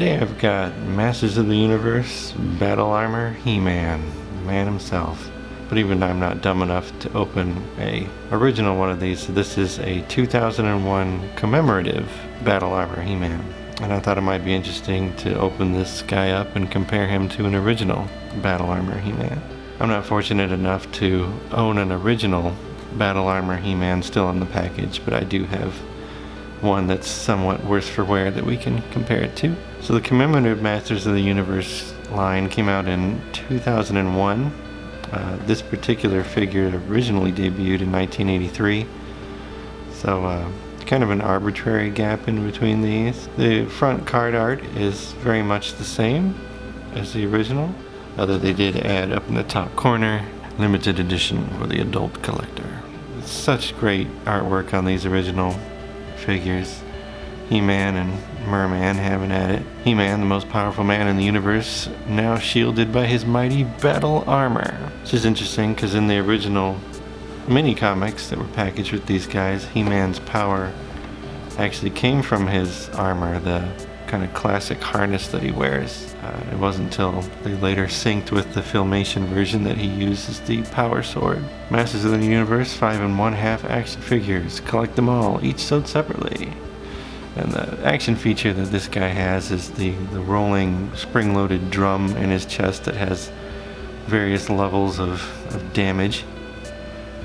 Today I've got Masters of the Universe Battle Armor He-Man, the man himself. But even I'm not dumb enough to open a original one of these, so this is a 2001 Commemorative Battle Armor He-Man. And I thought it might be interesting to open this guy up and compare him to an original Battle Armor He-Man. I'm not fortunate enough to own an original Battle Armor He-Man still in the package, but I do have one that's somewhat worse for wear that we can compare it to. So the Commemorative Masters of the Universe line came out in 2001. This particular figure originally debuted in 1983. So kind of an arbitrary gap in between these. The front card art is very much the same as the original, although they did add up in the top corner, limited edition for the adult collector. It's such great artwork on these original figures. He-Man and Merman having at it. He-Man, the most powerful man in the universe, now shielded by his mighty battle armor. Which is interesting because in the original mini comics that were packaged with these guys, He-Man's power actually came from his armor, the kind of classic harness that he wears. It wasn't until they later synced with the Filmation version that he uses the power sword. Masters of the Universe 5 1/2 action figures. Collect them all, each sold separately. And the action feature that this guy has is the rolling spring-loaded drum in his chest that has various levels of damage.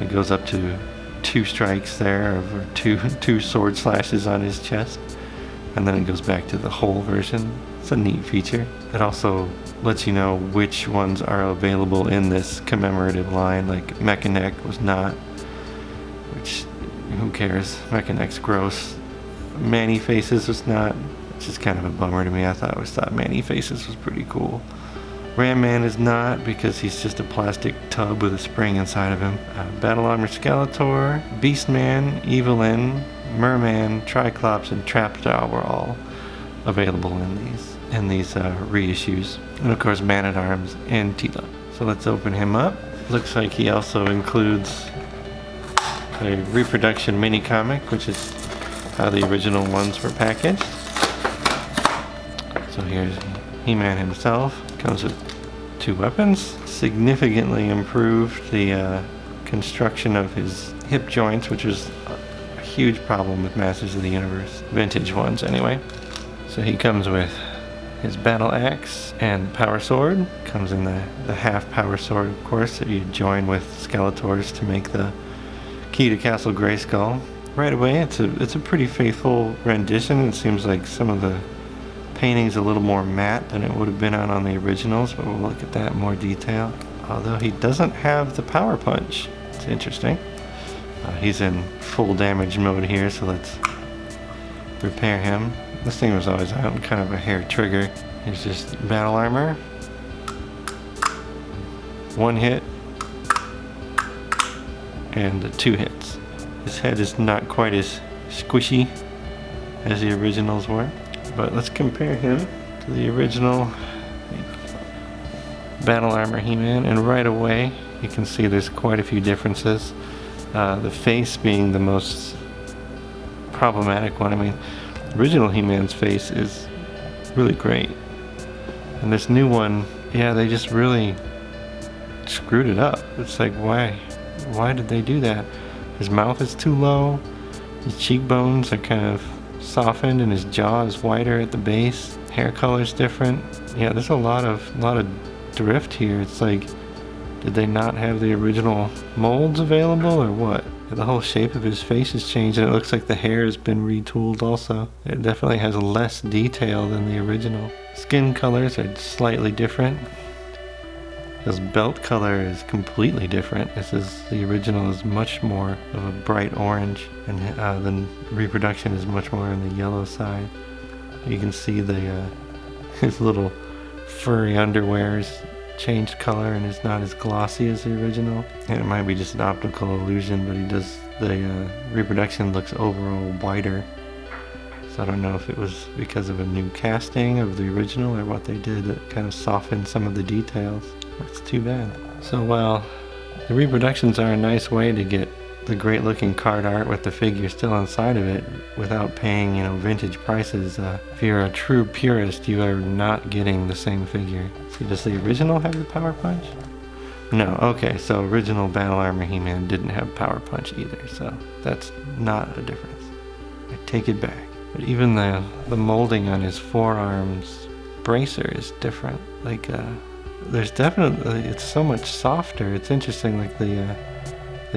It goes up to 2 strikes there, or two sword slashes on his chest. And then it goes back to the whole version. It's a neat feature. It also lets you know which ones are available in this commemorative line, like Mechanic was not, which, who cares? Mechanic's gross. Manny Faces was not, which is kind of a bummer to me. I always thought Manny Faces was pretty cool. Ram Man is not, because he's just a plastic tub with a spring inside of him. Battle Armor Skeletor, Beastman, Evelyn, Merman, Triclops, and Trapjaw were all available in these reissues. And of course Man-at-Arms and Tila. So let's open him up. Looks like he also includes a reproduction mini comic, which is how the original ones were packaged. So here's He-Man himself. Comes with 2 weapons. Significantly improved the construction of his hip joints, which was a huge problem with Masters of the Universe. Vintage ones, anyway. So he comes with his battle axe and power sword. Comes in the half power sword, of course, that you join with Skeletor's to make the key to Castle Grayskull. Right away, it's a pretty faithful rendition. It seems like some of the painting's a little more matte than it would have been on the originals, but we'll look at that in more detail. Although he doesn't have the power punch. It's interesting. He's in full damage mode here, so let's repair him. This thing was always on kind of a hair trigger. Here's just battle armor. 1 hit and 2 hits. His head is not quite as squishy as the originals were. But let's compare him to the original Battle Armor He-Man, and right away you can see there's quite a few differences. The face being the most problematic one. I mean, original He-Man's face is really great, and this new one, yeah, they just really screwed it up. It's like, why did they do that? His mouth is too low, his cheekbones are kind of softened, and his jaw is wider at the base. Hair color's different. Yeah, there's a lot of drift here. It's like, did they not have the original molds available or what? The whole shape of his face has changed, and it looks like the hair has been retooled also. It definitely has less detail than the original. Skin colors are slightly different. His belt color is completely different. The original is much more of a bright orange, and the reproduction is much more on the yellow side. You can see his little furry underwear is changed color and is not as glossy as the original. And it might be just an optical illusion, but the reproduction looks overall whiter. So I don't know if it was because of a new casting of the original or what they did that kind of softened some of the details. That's too bad. So while the reproductions are a nice way to get the great looking card art with the figure still inside of it without paying, vintage prices. If you're a true purist, you are not getting the same figure. See, does the original have the Power Punch? No, okay, so original Battle Armor He-Man didn't have Power Punch either, so that's not a difference. I take it back. But even the molding on his forearms bracer is different. Like, there's definitely, it's so much softer. It's interesting, like the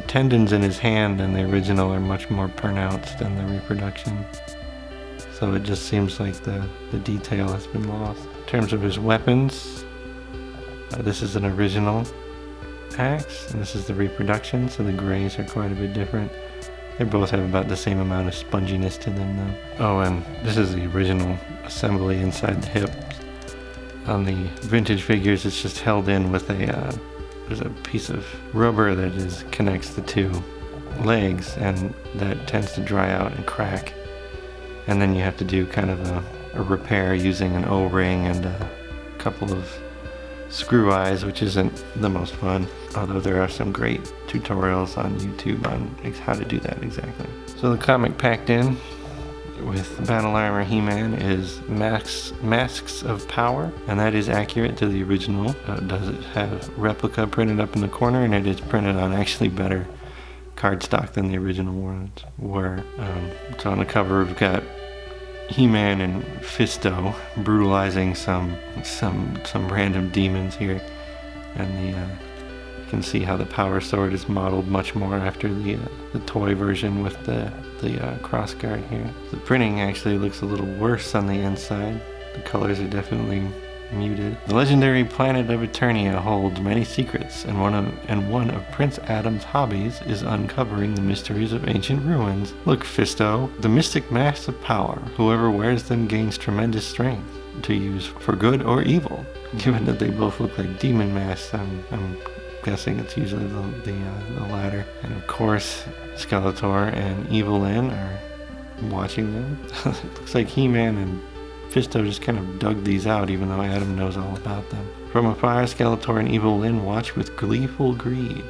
tendons in his hand in the original are much more pronounced than the reproduction. So it just seems like the detail has been lost. In terms of his weapons, this is an original axe, and this is the reproduction, so the grays are quite a bit different. They both have about the same amount of sponginess to them though. Oh, and this is the original assembly inside the hip. On the vintage figures, it's just held in with there's a piece of rubber that connects the two legs, and that tends to dry out and crack. And then you have to do kind of a repair using an O-ring and a couple of screw eyes, which isn't the most fun, although there are some great tutorials on YouTube on how to do that exactly. So the comic packed in with Battle Armor He-Man is Masks of Power, and that is accurate to the original. Does it have replica printed up in the corner, and it is printed on actually better cardstock than the original ones were. So on the cover we've got He-Man and Fisto brutalizing some random demons here, and you can see how the power sword is modeled much more after the toy version with the cross guard here. The printing actually looks a little worse on the inside. The colors are definitely muted. The legendary planet of Eternia holds many secrets, and one of Prince Adam's hobbies is uncovering the mysteries of ancient ruins. Look, Fisto, the mystic masks of power. Whoever wears them gains tremendous strength to use for good or evil. Given that they both look like demon masks, I'm guessing it's usually the latter. And of course, Skeletor and Evil Lyn are watching them. It looks like He-Man and Fisto just kind of dug these out, even though Adam knows all about them. From afar, Skeletor and Evil Lyn watch with gleeful greed.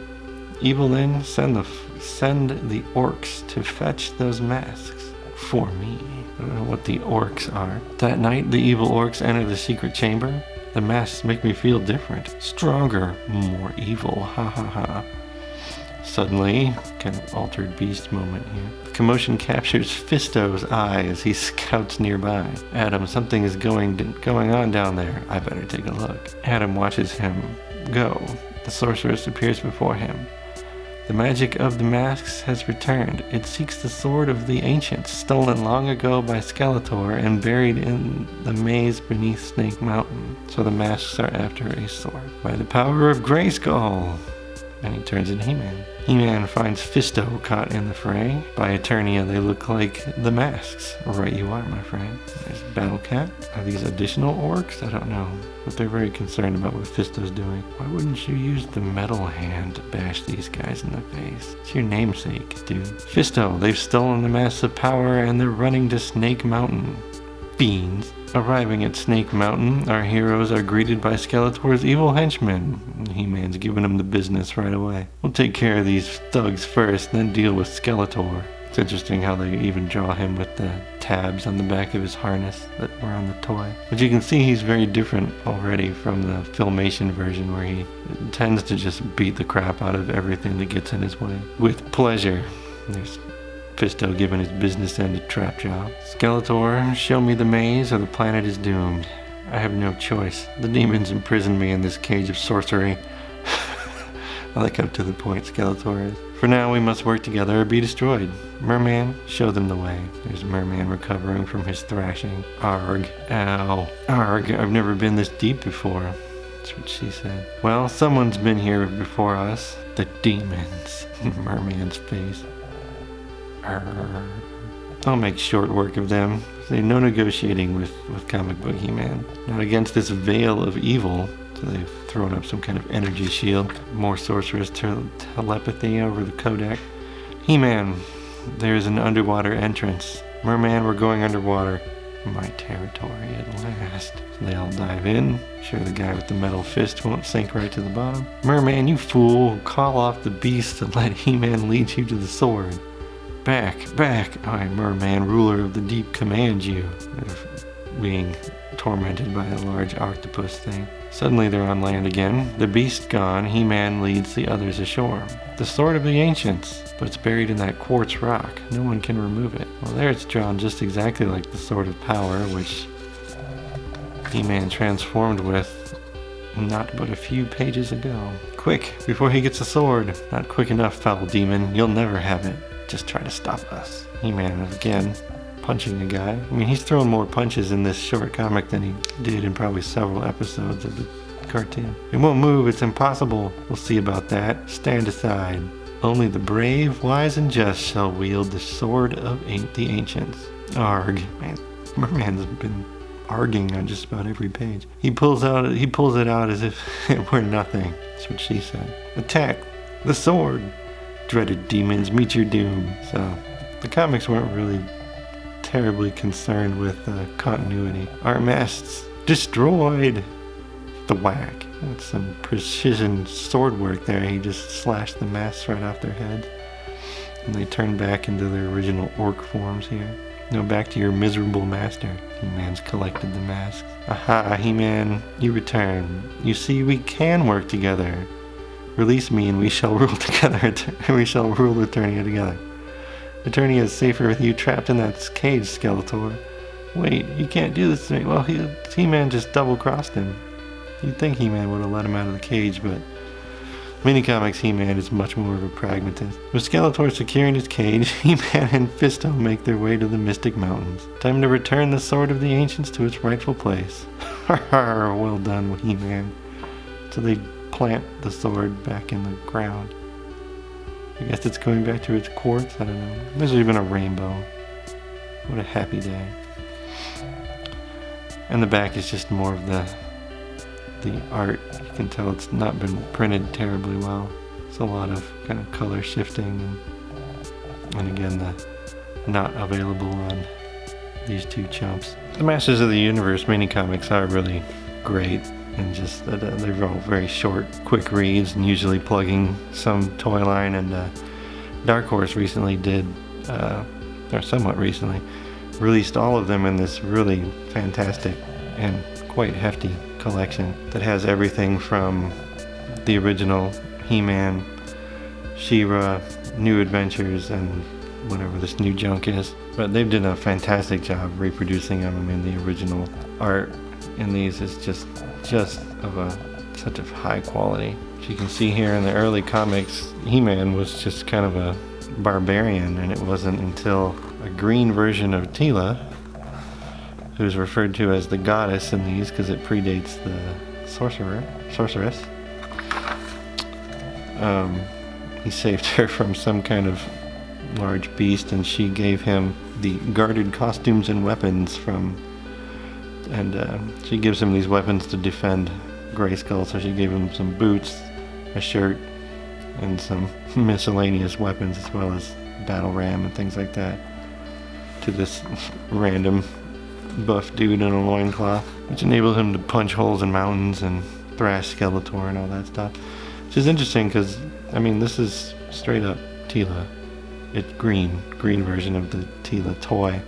Evil Lyn, send the orcs to fetch those masks for me. I don't know what the orcs are. That night, the evil orcs enter the secret chamber. The masks make me feel different, stronger, more evil. Ha ha ha. Suddenly, kind of altered beast moment here. The commotion captures Fisto's eye as he scouts nearby. Adam, something is going on down there. I better take a look. Adam watches him go. The sorceress appears before him. The magic of the masks has returned. It seeks the sword of the ancients, stolen long ago by Skeletor and buried in the maze beneath Snake Mountain. So the masks are after a sword. By the power of Grayskull! And he turns into He-Man. He-Man finds Fisto caught in the fray. By Eternia, they look like the masks. Right you are, my friend. There's Battle Cat. Are these additional orcs? I don't know. But they're very concerned about what Fisto's doing. Why wouldn't you use the metal hand to bash these guys in the face? It's your namesake, dude. Fisto, they've stolen the masks of power and they're running to Snake Mountain. Fiends. Arriving at Snake Mountain, our heroes are greeted by Skeletor's evil henchmen. He-Man's giving them the business right away. We'll take care of these thugs first, then deal with Skeletor. It's interesting how they even draw him with the tabs on the back of his harness that were on the toy. But you can see he's very different already from the Filmation version, where he tends to just beat the crap out of everything that gets in his way. With pleasure. There's Fisto giving his business end a trap job. Skeletor, show me the maze or the planet is doomed. I have no choice. The demons imprisoned me in this cage of sorcery. I like how to the point Skeletor is. For now, we must work together or be destroyed. Merman, show them the way. There's Merman recovering from his thrashing. Arg. Ow. Arg, I've never been this deep before. That's what she said. Well, someone's been here before us. The demons. Merman's face. I'll make short work of them. Say no negotiating with comic book He-Man. Not against this veil of evil. So they've thrown up some kind of energy shield. More sorceress telepathy over the Kodak. He-Man, there's an underwater entrance. Merman, we're going underwater. My territory at last. So they all dive in. Sure the guy with the metal fist won't sink right to the bottom. Merman, you fool! Call off the beast and let He-Man lead you to the sword. Back, back! I, Merman, ruler of the deep, command you. They're being tormented by a large octopus thing. Suddenly they're on land again. The beast gone, He-Man leads the others ashore. The sword of the ancients, but it's buried in that quartz rock. No one can remove it. Well, there it's drawn just exactly like the sword of power, which He-Man transformed with not but a few pages ago. Quick, before he gets the sword. Not quick enough, foul demon. You'll never have it. Just try to stop us. He-Man again punching a guy. I mean, he's thrown more punches in this short comic than he did in probably several episodes of the cartoon. It won't move, it's impossible. We'll see about that. Stand aside. Only the brave, wise, and just shall wield the sword of the ancients. Arg. Man, Merman's been arguing on just about every page. He pulls it out as if it were nothing. That's what she said. Attack the sword. Dreaded demons, meet your doom. So, the comics weren't really terribly concerned with continuity. Our masts destroyed. The whack. That's some precision sword work there. He just slashed the masts right off their heads. And they turn back into their original orc forms here. No, back to your miserable master. He-Man's collected the masks. Aha, He-Man, you return. You see, we can work together. Release me and we shall rule together. We shall rule Eternia together. Eternia is safer with you trapped in that cage, Skeletor. Wait, you can't do this to me. Well, He-Man just double-crossed him. You'd think He-Man would have let him out of the cage, but mini-comics He-Man is much more of a pragmatist. With Skeletor securing his cage, He-Man and Fisto make their way to the Mystic Mountains. Time to return the Sword of the Ancients to its rightful place. Har, well done, He-Man. So they plant the sword back in the ground. I guess it's going back to its quartz, I don't know. There's even a rainbow. What a happy day. And the back is just more of the art. You can tell it's not been printed terribly well. It's a lot of kind of color shifting and again the not available on these two chumps. The Masters of the Universe mini comics are really great and just they're all very short, quick reads and usually plugging some toy line, and Dark Horse recently did, or somewhat recently, released all of them in this really fantastic and quite hefty collection that has everything from the original He-Man, She-Ra, New Adventures, and whatever this new junk is. But they've done a fantastic job reproducing them. I mean, the original art in these is just of such a high quality. As you can see here in the early comics, He-Man was just kind of a barbarian, and it wasn't until a green version of Teela, who's referred to as the goddess in these because it predates the sorceress. He saved her from some kind of large beast, and she gave him the guarded costumes and weapons she gives him these weapons to defend Grayskull. So she gave him some boots, a shirt, and some miscellaneous weapons, as well as battle ram and things like that, to this random buff dude in a loincloth, which enabled him to punch holes in mountains and thrash Skeletor and all that stuff. Which is interesting because, I mean, this is straight up Teela. It's green version of the Teela toy.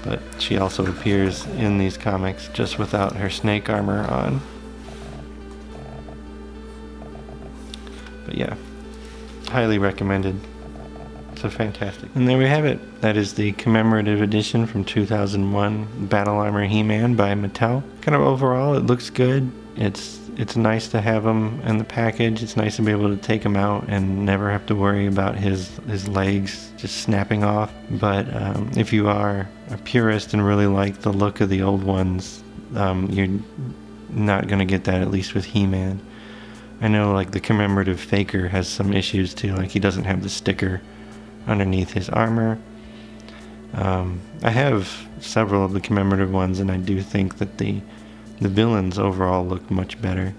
But she also appears in these comics just without her snake armor on. But yeah, highly recommended. So fantastic. And there we have it. That is the commemorative edition from 2001, Battle Armor He-Man by Mattel. Kind of overall, it looks good. It's nice to have him in the package. It's nice to be able to take him out and never have to worry about his legs just snapping off. But if you are a purist and really like the look of the old ones, you're not going to get that, at least with He-Man. I know like the commemorative Faker has some issues too, like he doesn't have the sticker underneath his armor. I have several of the commemorative ones, and I do think that the villains overall look much better,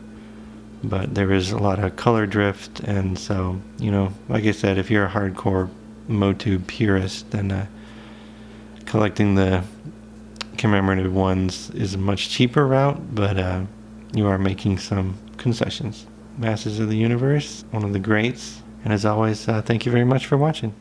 but there is a lot of color drift, and so, you know, like I said, if you're a hardcore Motu purist, then collecting the commemorative ones is a much cheaper route, but you are making some concessions. Masters of the Universe, one of the greats. And as always, thank you very much for watching.